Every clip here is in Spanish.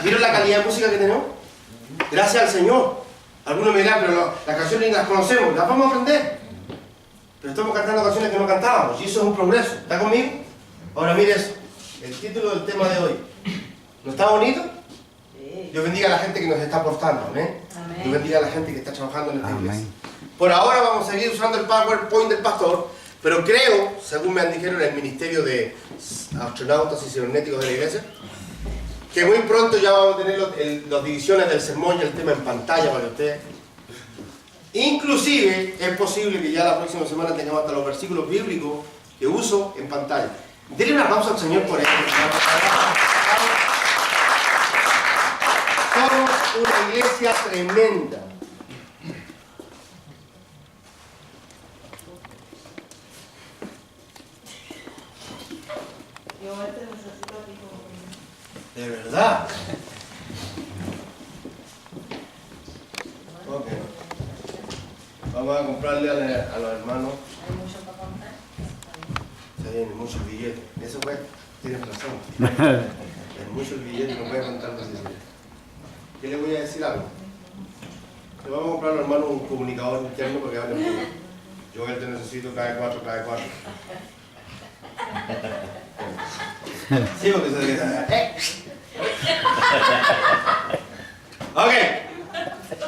¿Vieron la calidad de música que tenemos? Gracias al Señor. Algunos me dirán, pero las canciones ni las conocemos, las vamos a aprender. Pero estamos cantando canciones que no cantábamos y eso es un progreso. ¿Está conmigo? Ahora mire eso, el título del tema de hoy. ¿No está bonito? Dios bendiga a la gente que nos está aportando, ¿amén? Dios bendiga a la gente que está trabajando en esta iglesia. Por ahora vamos a seguir usando el PowerPoint del pastor, pero creo, según me han dicho en el Ministerio de Astronautas y Cibernéticos de la iglesia, que muy pronto ya vamos a tener las divisiones del sermón y el tema en pantalla para ustedes. Inclusive es posible que ya la próxima semana tengamos hasta los versículos bíblicos que uso en pantalla. Denle un aplauso al Señor por esto. Somos una iglesia tremenda. De verdad. Ok. Vamos a comprarle a los hermanos. ¿Hay mucho para comprar? Se vienen muchos billetes. Eso pues, tienes razón. Hay muchos billetes, no puede contar los billetes. ¿Qué le voy a decir algo? Le vamos a comprar a los hermanos un comunicador interno porque hablen mucho. Yo te necesito cada cuatro. Sí, porque se queda. Ok.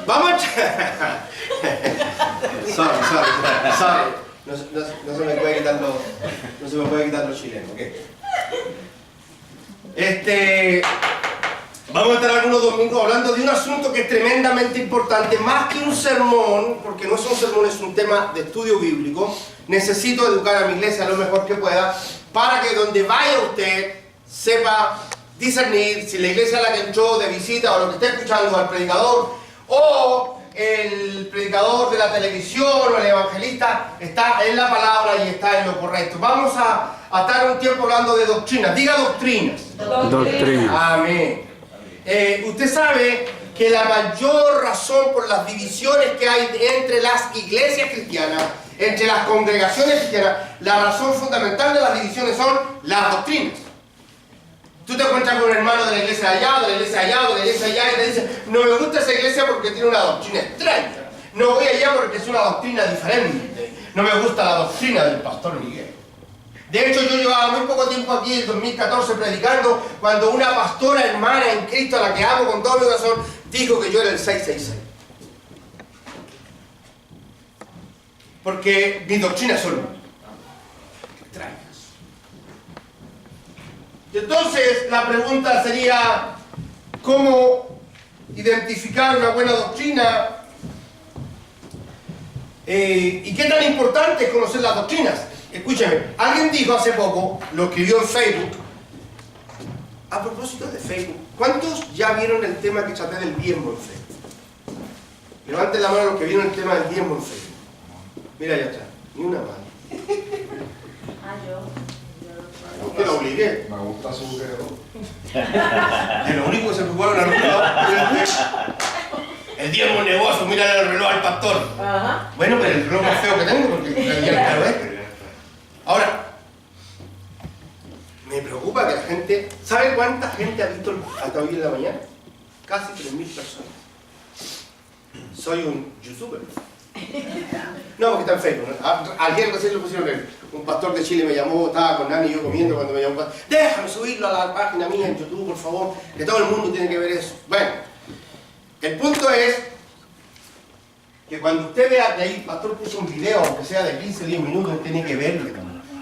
Vamos a... Sorry. No se me puede quitar lo chileno, ¿ok? Vamos a estar algunos domingos hablando de un asunto que es tremendamente importante, más que un sermón, porque no es un sermón, es un tema de estudio bíblico. Necesito educar a mi iglesia lo mejor que pueda, para que donde vaya usted sepa discernir si la iglesia a la que entró de visita o lo que esté escuchando al predicador o el predicador de la televisión o el evangelista está en la palabra y está en lo correcto. Vamos a estar un tiempo hablando de doctrinas. Diga doctrinas. Doctrinas. Amén. Usted sabe que la mayor razón por las divisiones que hay entre las iglesias cristianas, entre las congregaciones cristianas, la razón fundamental de las divisiones son las doctrinas. Tú te encuentras con un hermano de la iglesia de allá, de la iglesia de allá, de la iglesia de allá, y te dice: no me gusta esa iglesia porque tiene una doctrina extraña. No voy allá porque es una doctrina diferente. No me gusta la doctrina del pastor Miguel. De hecho, yo llevaba muy poco tiempo aquí, en 2014, predicando, cuando una pastora hermana en Cristo, a la que amo con todo mi corazón, dijo que yo era el 666. Porque mis doctrinas son extrañas. Y entonces, la pregunta sería: ¿cómo identificar una buena doctrina? ¿Y qué tan importante es conocer las doctrinas? Escúcheme, alguien dijo hace poco, lo escribió en Facebook, a propósito de Facebook, ¿cuántos ya vieron el tema que traté del diezmo en Facebook? Levanten la mano los que vieron el tema del diezmo en Facebook. Mira allá atrás, ni una mano. Yo. Te lo obligué. Me gusta su querido. De lo único que se preocuparon al reloj. El diezmo es negocio, mira el reloj al pastor. Ajá. Bueno, pero el reloj más feo que tengo porque el día caro es. Ahora, me preocupa que la gente... ¿Sabe cuánta gente ha visto hasta hoy en la mañana? Casi 3.000 personas. Soy un youtuber. No, porque está en Facebook, ¿no? Ayer recién lo pusieron un pastor de Chile me llamó, estaba con Nani y yo comiendo cuando me llamó: déjame subirlo a la página mía en YouTube, por favor, que todo el mundo tiene que ver eso. Bueno, el punto es que cuando usted vea que ahí el pastor puso un video, aunque sea de 15 o 10 minutos, usted tiene que verlo.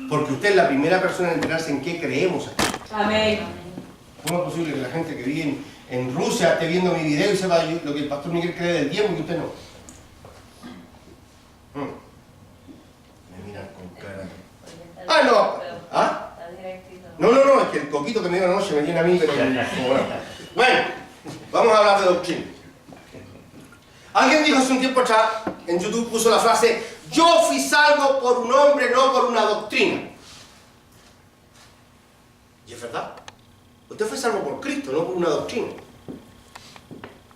Porque usted es la primera persona en enterarse en qué creemos aquí. Amén. ¿Cómo es posible que la gente que vive en Rusia esté viendo mi video y sepa lo que el pastor Miguel cree del diezmo y que usted no? Me miran con cara. ¡Ah, no! ¿Ah? No, es que el coquito que me dio anoche me tiene a mí, pero... Bueno, vamos a hablar de doctrina. Alguien dijo hace un tiempo atrás, en YouTube puso la frase: yo fui salvo por un hombre, no por una doctrina. Y es verdad. Usted fue salvo por Cristo, no por una doctrina.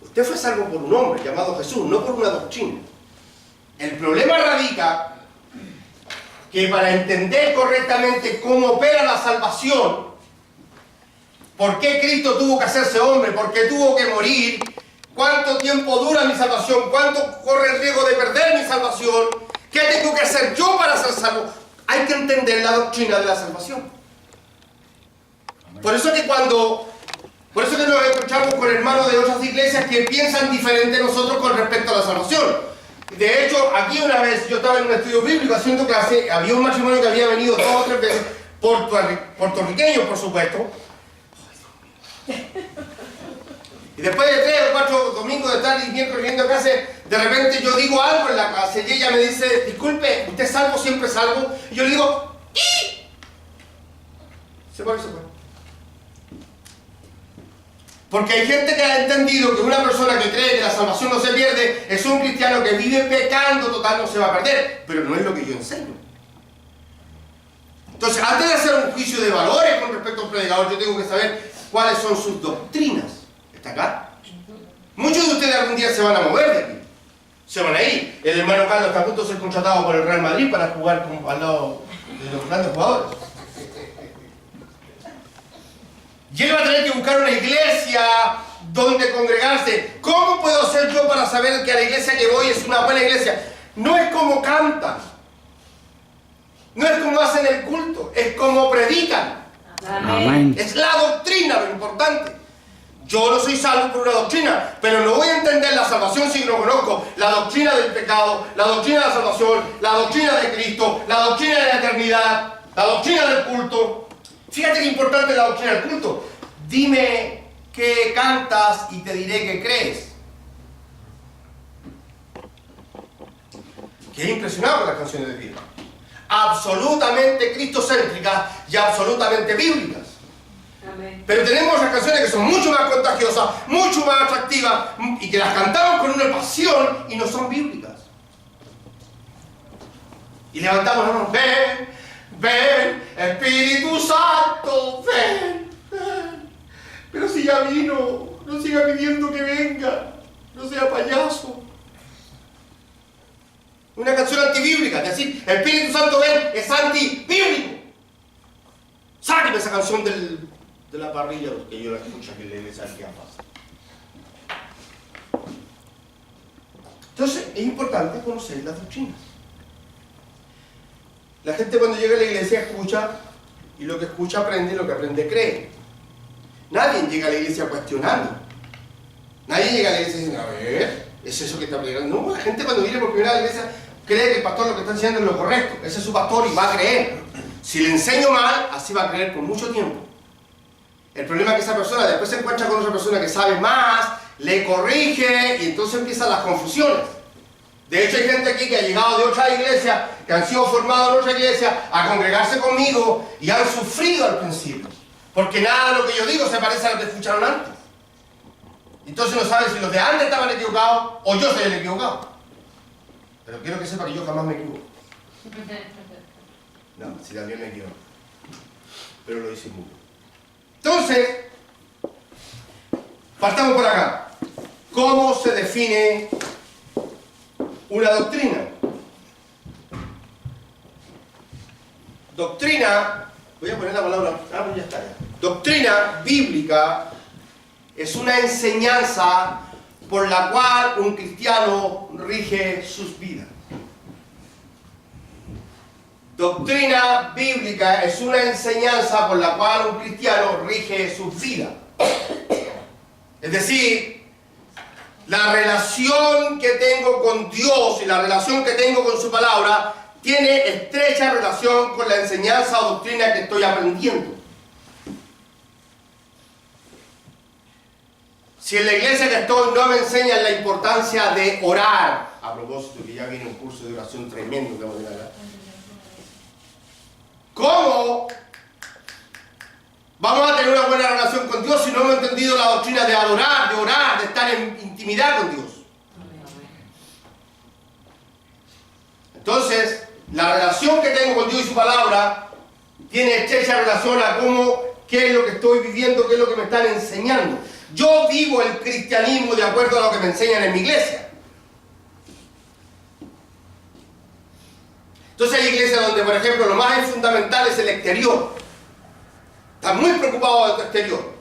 Usted fue salvo por un hombre llamado Jesús, no por una doctrina. El problema radica que para entender correctamente cómo opera la salvación, ¿Por qué Cristo tuvo que hacerse hombre? ¿Por qué tuvo que morir? ¿Cuánto tiempo dura mi salvación? ¿Cuánto corre el riesgo de perder mi salvación? ¿Qué tengo que hacer yo para ser salvo? Hay que entender la doctrina de la salvación. Por eso que nos encontramos con hermanos de otras iglesias que piensan diferente a nosotros con respecto a la salvación. De hecho, aquí una vez yo estaba en un estudio bíblico haciendo clase, había un matrimonio que había venido 2 o 3 veces, puertorriqueños por supuesto. Y después de 3 o 4 domingos de estar viendo clase, de repente yo digo algo en la clase y ella me dice, disculpe, ¿usted es salvo, siempre salvo? Y yo le digo, ¿y? Se fue. Porque hay gente que ha entendido que una persona que cree que la salvación no se pierde es un cristiano que vive pecando, total no se va a perder. Pero no es lo que yo enseño. Entonces, antes de hacer un juicio de valores con respecto a un predicador, yo tengo que saber cuáles son sus doctrinas. ¿Está acá? Muchos de ustedes algún día se van a mover de aquí. Se van a ir. El hermano Carlos está a punto de ser contratado por el Real Madrid para jugar al lado de los grandes jugadores. Y él va a tener que buscar una iglesia donde congregarse. ¿Cómo puedo hacer yo para saber que a la iglesia que voy es una buena iglesia? No es como cantan. No es como hacen el culto. Es como predican. Amén. Es la doctrina lo importante. Yo no soy salvo por una doctrina, pero no voy a entender la salvación si no conozco la doctrina del pecado, la doctrina de la salvación, la doctrina de Cristo, la doctrina de la eternidad, la doctrina del culto. Fíjate qué importante es la doctrina del culto. Dime qué cantas y te diré qué crees. Quedé impresionado con las canciones de Dios. Absolutamente cristocéntricas y absolutamente bíblicas. Amén. Pero tenemos otras canciones que son mucho más contagiosas, mucho más atractivas y que las cantamos con una pasión y no son bíblicas. Y levantamos la mano, ven, ven, Espíritu Santo, ven, ven. Pero si ya vino, no siga pidiendo que venga, no sea payaso. Una canción antibíblica, es decir, Espíritu Santo ven, es antibíblico. Sáqueme esa canción de la parrilla, que yo la escucho aquí en la iglesia que pasa. Entonces, es importante conocer las doctrinas. La gente cuando llega a la iglesia escucha, y lo que escucha aprende, y lo que aprende cree. Nadie llega a la iglesia cuestionando. Nadie llega a la iglesia diciendo, a ver, ¿es eso que está predicando? No, la gente cuando viene por primera vez a la iglesia cree que el pastor lo que está enseñando es lo correcto. Ese es su pastor y va a creer. Si le enseño mal, así va a creer por mucho tiempo. El problema es que esa persona después se encuentra con otra persona que sabe más, le corrige y entonces empiezan las confusiones. De hecho, hay gente aquí que ha llegado de otra iglesia, que han sido formados en otra iglesia, a congregarse conmigo y han sufrido al principio. Porque nada de lo que yo digo se parece a lo que escucharon antes. Entonces no saben si los de antes estaban equivocados o yo soy el equivocado. Pero quiero que sepa que yo jamás me equivoco. No, si también me equivoco. Pero lo disimulo. Entonces, partamos por acá. ¿Cómo se define una doctrina? Doctrina, voy a poner la palabra, pues ya está ya. Doctrina bíblica es una enseñanza por la cual un cristiano rige sus vidas. Doctrina bíblica es una enseñanza por la cual un cristiano rige sus vidas. Es decir, la relación que tengo con Dios y la relación que tengo con su palabra tiene estrecha relación con la enseñanza o doctrina que estoy aprendiendo. Si en la iglesia que estoy no me enseñan la importancia de orar, a propósito que ya viene un curso de oración tremendo que vamos a tener acá, ¿cómo vamos a tener una buena relación con Dios si no hemos entendido la doctrina de adorar, de orar, de estar en intimidad con Dios? Entonces, la relación que tengo con Dios y su palabra tiene estrecha relación a qué es lo que estoy viviendo, qué es lo que me están enseñando. Yo vivo el cristianismo de acuerdo a lo que me enseñan en mi iglesia. Entonces hay iglesias donde, por ejemplo, lo más fundamental es el exterior. Están muy preocupados de tu exterior.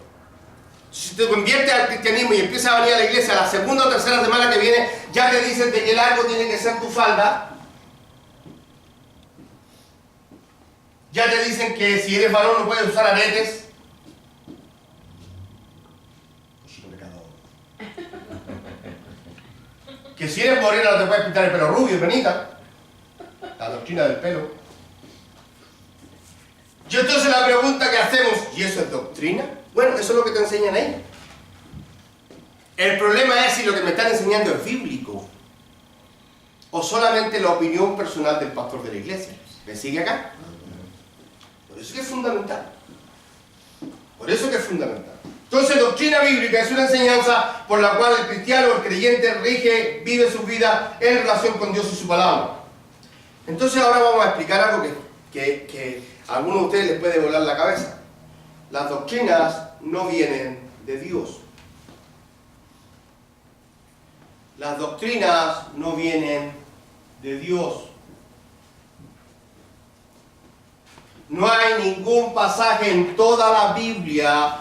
Si te conviertes al cristianismo y empiezas a venir a la iglesia la segunda o tercera semana que viene, ya te dicen de que largo tiene que ser tu falda. Ya te dicen que si eres varón no puedes usar aretes. Que si eres morena no te puedes pintar el pelo rubio, penita. La doctrina del pelo. Yo entonces la pregunta que hacemos, ¿y eso es doctrina? Bueno, eso es lo que te enseñan ahí. El problema es si lo que me están enseñando es bíblico o solamente la opinión personal del pastor de la iglesia. ¿Me sigue acá? Por eso que es fundamental. Por eso que es fundamental. Entonces, doctrina bíblica es una enseñanza por la cual el cristiano o el creyente vive su vida en relación con Dios y su palabra. Entonces ahora vamos a explicar algo que a algunos de ustedes les puede volar la cabeza. Las doctrinas no vienen de Dios. Las doctrinas no vienen de Dios. No hay ningún pasaje en toda la Biblia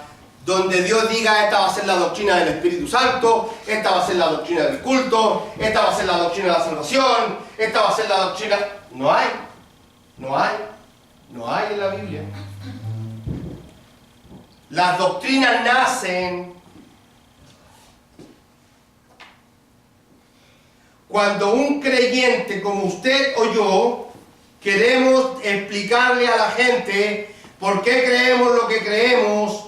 donde Dios diga esta va a ser la doctrina del Espíritu Santo, esta va a ser la doctrina del culto, esta va a ser la doctrina de la salvación, esta va a ser la doctrina... No hay. No hay. No hay en la Biblia. Las doctrinas nacen cuando un creyente como usted o yo queremos explicarle a la gente por qué creemos lo que creemos,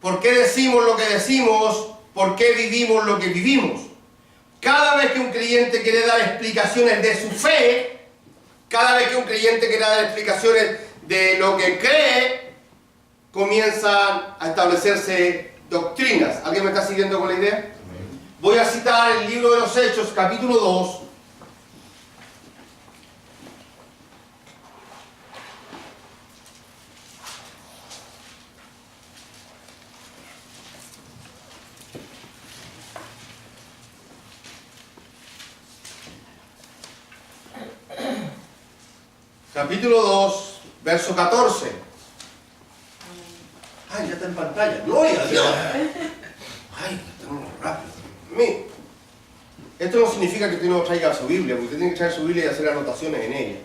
por qué decimos lo que decimos, por qué vivimos lo que vivimos. Cada vez que un creyente quiere dar explicaciones de su fe, cada vez que un creyente quiere dar explicaciones de lo que cree, comienzan a establecerse doctrinas. ¿Alguien me está siguiendo con la idea? Voy a citar el libro de los Hechos, capítulo 2. Capítulo 2, verso 14. Ay, ya está en pantalla. ¡Gloria a Dios! Ay, estamos rápido. Mire, esto no significa que usted no traiga su Biblia, porque usted tiene que traer su Biblia y hacer anotaciones en ella.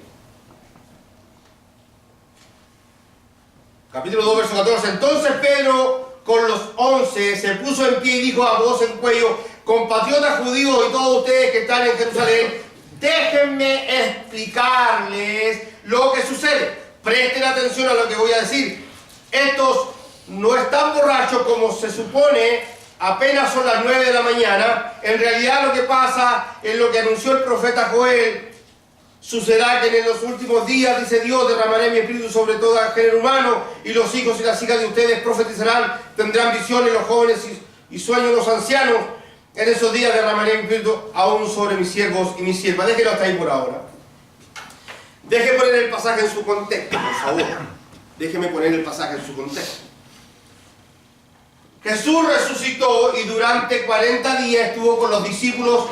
Capítulo 2, verso 14. Entonces Pedro, con los 11, se puso en pie y dijo a voz en cuello: compatriotas judíos y todos ustedes que están en Jerusalén, déjenme explicarles lo que sucede. Presten atención a lo que voy a decir. Estos no están borrachos como se supone, apenas son las 9 de la mañana. En realidad lo que pasa es lo que anunció el profeta Joel. Sucederá que en los últimos días, dice Dios, derramaré mi espíritu sobre todo el género humano, y los hijos y las hijas de ustedes profetizarán, tendrán visiones los jóvenes y sueños los ancianos. En esos días derramaré mi espíritu aún sobre mis siervos y mis siervas. Déjelo hasta ahí por ahora. Deje poner el pasaje en su contexto, por favor. Déjeme poner el pasaje en su contexto. Jesús resucitó y durante 40 días estuvo con los discípulos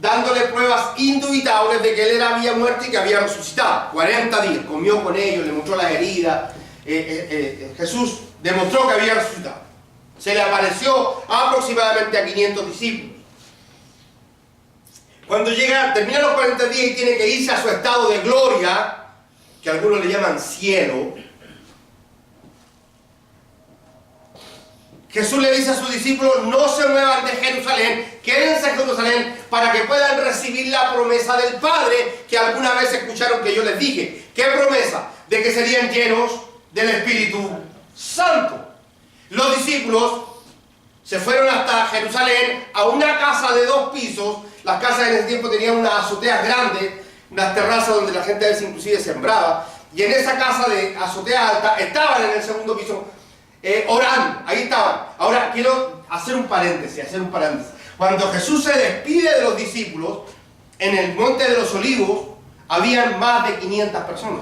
dándole pruebas indubitables de que Él había muerto y que había resucitado. 40 días, comió con ellos, le mostró las heridas. Jesús demostró que había resucitado. Se le apareció aproximadamente a 500 discípulos. Cuando termina los 40 días y tiene que irse a su estado de gloria, que algunos le llaman cielo, Jesús le dice a sus discípulos: no se muevan de Jerusalén, quédense en Jerusalén para que puedan recibir la promesa del Padre que alguna vez escucharon que yo les dije. ¿Qué promesa? De que serían llenos del Espíritu Santo. Los discípulos se fueron hasta Jerusalén a una casa de 2 pisos. Las casas en ese tiempo tenían unas azoteas grandes, unas terrazas donde la gente a veces inclusive sembraba. Y en esa casa de azotea alta estaban en el segundo piso orando. Ahí estaban. Ahora quiero hacer un paréntesis. Cuando Jesús se despide de los discípulos, en el Monte de los Olivos habían más de 500 personas.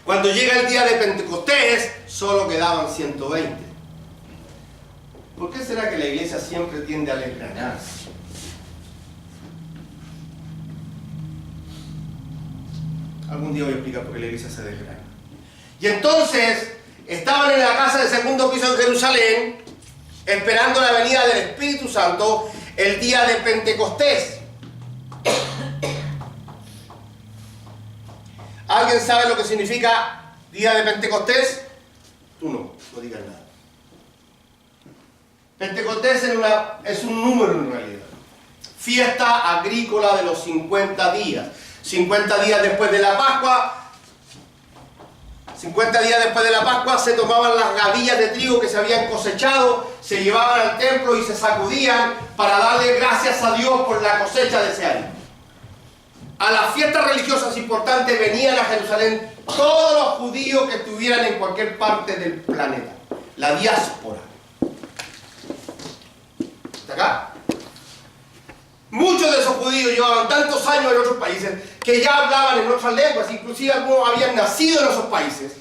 Cuando llega el día de Pentecostés, solo quedaban 120. ¿Por qué será que la iglesia siempre tiende a desgranarse? Algún día voy a explicar por qué la iglesia se desgrana. Y entonces, estaban en la casa del segundo piso de Jerusalén, esperando la venida del Espíritu Santo el día de Pentecostés. ¿Alguien sabe lo que significa día de Pentecostés? Tú no digas nada. Pentecostés es un número en realidad. Fiesta agrícola de los 50 días. 50 días después de la Pascua. 50 días después de la Pascua se tomaban las gavillas de trigo que se habían cosechado, se llevaban al templo y se sacudían para darle gracias a Dios por la cosecha de ese año. A las fiestas religiosas importantes venían a Jerusalén todos los judíos que estuvieran en cualquier parte del planeta. La diáspora. ¿Está acá? Muchos de esos judíos llevaban tantos años en otros países que ya hablaban en otras lenguas, inclusive algunos habían nacido en esos países.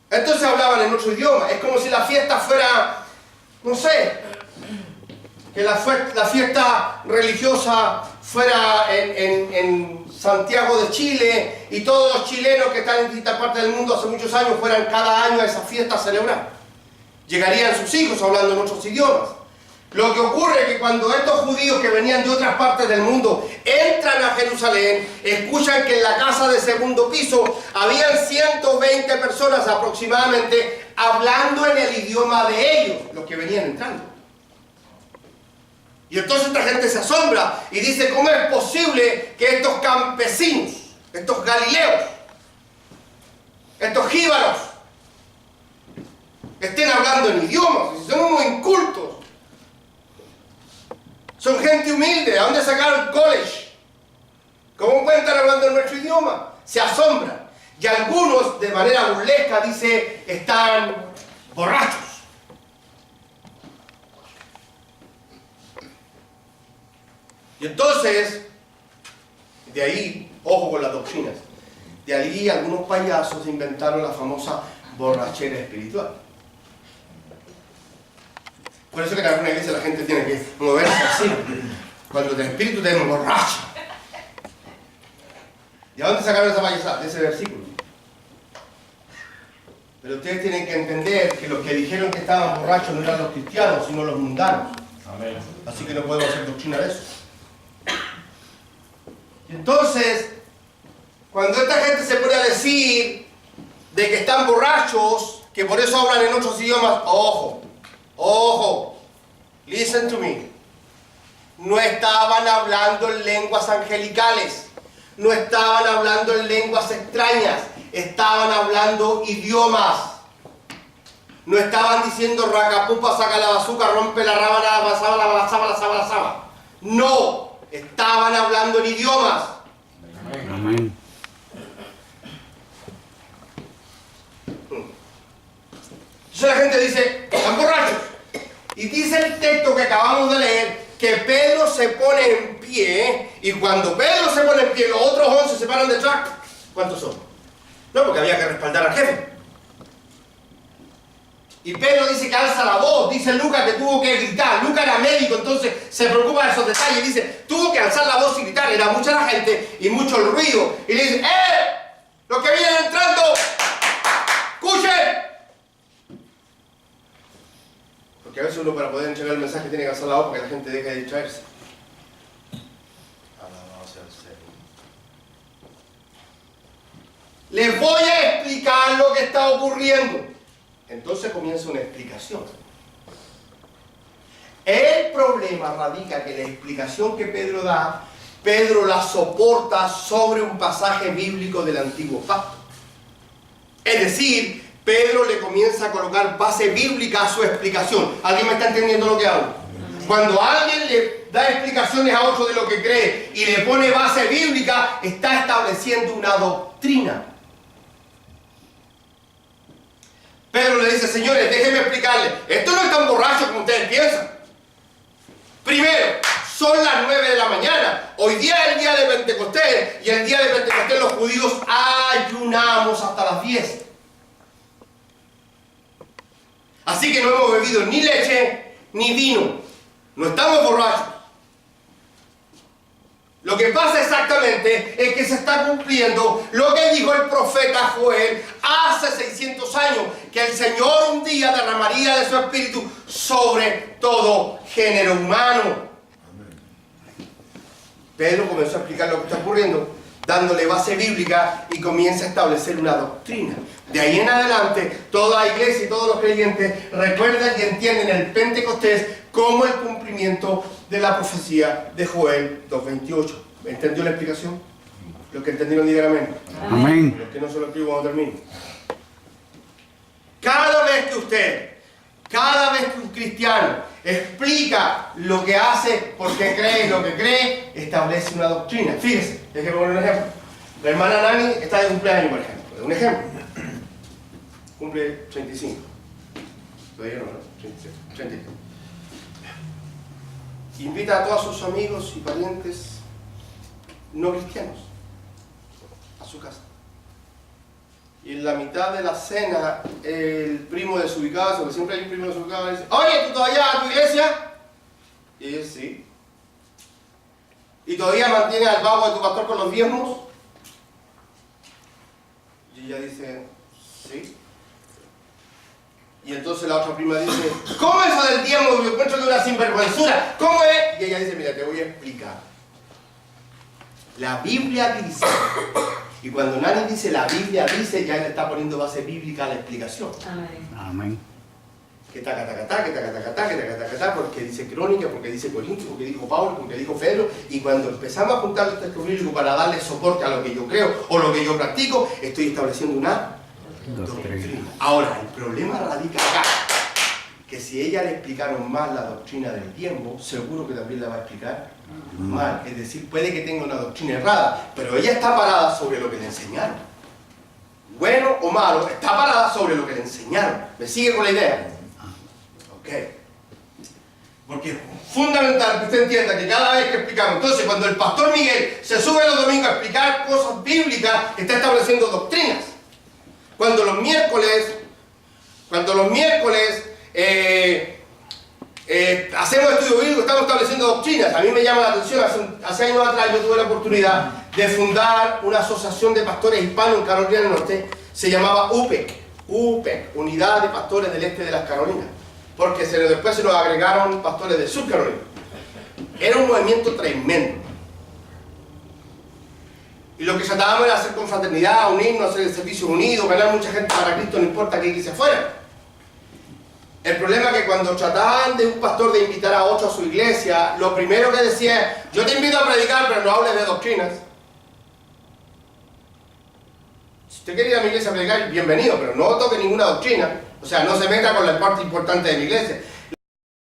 Entonces hablaban en otro idioma. Es como si la fiesta fuera, no sé, que la fiesta religiosa fuera en Santiago de Chile y todos los chilenos que están en distintas partes del mundo hace muchos años fueran cada año a esa fiesta a celebrar. Llegarían sus hijos hablando en otros idiomas. Lo que ocurre es que cuando estos judíos que venían de otras partes del mundo entran a Jerusalén, escuchan que en la casa de segundo piso habían 120 personas aproximadamente hablando en el idioma de ellos, los que venían entrando. Y entonces esta gente se asombra y dice, ¿cómo es posible que estos campesinos, estos galileos, estos jíbaros, estén hablando en idiomas? Son unos incultos. Son gente humilde. ¿De dónde sacaron college? ¿Cómo pueden estar hablando en nuestro idioma? Se asombran. Y algunos, de manera burlesca, dice, están borrachos. Y entonces, de ahí, ojo con las doctrinas, de ahí algunos payasos inventaron la famosa borrachera espiritual. Por eso que en alguna iglesia la gente tiene que moverse así, cuando el espíritu te emborracha. ¿De dónde sacaron esa payasada? De ese versículo. Pero ustedes tienen que entender que los que dijeron que estaban borrachos no eran los cristianos, sino los mundanos. Amén. Así que no podemos hacer doctrina de eso. Y entonces, cuando esta gente se pone a decir de que están borrachos, que por eso hablan en otros idiomas, ojo, ojo, listen to me. No estaban hablando en lenguas angelicales, no estaban hablando en lenguas extrañas, estaban hablando idiomas. No estaban diciendo racapupa, saca la bazuca, rompe la rábana, la saba. No, estaban hablando en idiomas. Amén. Entonces la gente dice, están borrachos. Y dice el texto que acabamos de leer, que Pedro se pone en pie, y cuando Pedro se pone en pie, los otros 11 se paran detrás. ¿Cuántos son? No, porque había que respaldar al jefe. Y Pedro dice que alza la voz, dice Lucas que tuvo que gritar. Lucas era médico, entonces se preocupa de esos detalles, dice, tuvo que alzar la voz y gritar, era mucha la gente y mucho el ruido. Y le dice, los que vienen entrando, escuchen. Porque a veces uno para poder entregar el mensaje tiene que alzar la voz para que la gente deje de distraerse. Alabado sea el Señor. Les voy a explicar lo que está ocurriendo. Entonces comienza una explicación. El problema radica que la explicación que Pedro da, Pedro la soporta sobre un pasaje bíblico del Antiguo Pacto. Es decir, Pedro le comienza a colocar base bíblica a su explicación. ¿Alguien me está entendiendo lo que hago? Cuando alguien le da explicaciones a otro de lo que cree y le pone base bíblica, está estableciendo una doctrina. Pedro le dice, señores, déjenme explicarles, esto no es tan borracho como ustedes piensan. Primero, son las 9 de la mañana. Hoy día es el día de Pentecostés, y el día de Pentecostés los judíos ayunamos hasta las 10. Así que no hemos bebido ni leche ni vino. No estamos borrachos. Lo que pasa exactamente es que se está cumpliendo lo que dijo el profeta Joel hace 600 años, que el Señor un día derramaría de su espíritu sobre todo género humano. Pedro comenzó a explicar lo que está ocurriendo, dándole base bíblica y comienza a establecer una doctrina. De ahí en adelante, toda la iglesia y todos los creyentes recuerdan y entienden el Pentecostés como el cumplimiento de la profecía de Joel 2:28. ¿Entendió la explicación? Los que entendieron digan amén. Amén. Los que no se lo escribo cuando termine. Cada vez que un cristiano explica lo que hace, por qué cree lo que cree, establece una doctrina. Fíjese, déjeme poner un ejemplo. La hermana Nani está de cumpleaños, por ejemplo. Un ejemplo. Cumple 35. Todavía no, ¿no? 33. Invita a todos sus amigos y parientes no cristianos a su casa. Y en la mitad de la cena, el primo desubicado, porque siempre hay un primo desubicado, dice: oye, ¿tú todavía vas a tu iglesia? Y ella dice: sí. ¿Y todavía mantienes al vago de tu pastor con los diezmos? Y ella dice: sí. Y entonces la otra prima dice: ¿cómo es eso del diezmo? Yo encuentro que es una sinvergüenzura. ¿Cómo es? Y ella dice: mira, te voy a explicar. La Biblia dice, y cuando Nani dice la Biblia dice, ya le está poniendo base bíblica a la explicación. Amén. Amén. Que taca, taca, taca, que taca, taca, taca, que taca, taca, taca, porque dice Crónica, porque dice Corintios, porque dijo Pablo, porque dijo Pedro. Y cuando empezamos a juntar los textos bíblicos para darle soporte a lo que yo creo o lo que yo practico, estoy estableciendo una doctrina. Ahora, el problema radica acá, que si ella le explicaron mal la doctrina del tiempo, seguro que también la va a explicar mal. Es decir, puede que tenga una doctrina errada, pero ella está parada sobre lo que le enseñaron. Bueno o malo, está parada sobre lo que le enseñaron. ¿Me sigue con la idea? Ok. Porque es fundamental que usted entienda que cada vez que explicamos, entonces cuando el pastor Miguel se sube los domingos a explicar cosas bíblicas, está estableciendo doctrinas. Cuando los miércoles hacemos estudio bíblico, estamos estableciendo doctrinas. A mí me llama la atención, hace años atrás yo tuve la oportunidad de fundar una asociación de pastores hispanos en Carolina del Norte. Se llamaba UPEC, Unidad de Pastores del Este de las Carolinas, porque después se nos agregaron pastores de Sur Carolina. Era un movimiento tremendo. Y lo que tratábamos era hacer confraternidad, unirnos, hacer el servicio unido, ganar mucha gente para Cristo, no importa que se fuera. El problema es que cuando trataban de un pastor de invitar a otro a su iglesia, lo primero que decía es: yo te invito a predicar, pero no hables de doctrinas. Si usted quiere ir a mi iglesia a predicar, bienvenido, pero no toque ninguna doctrina. O sea, no se meta con la parte importante de mi iglesia.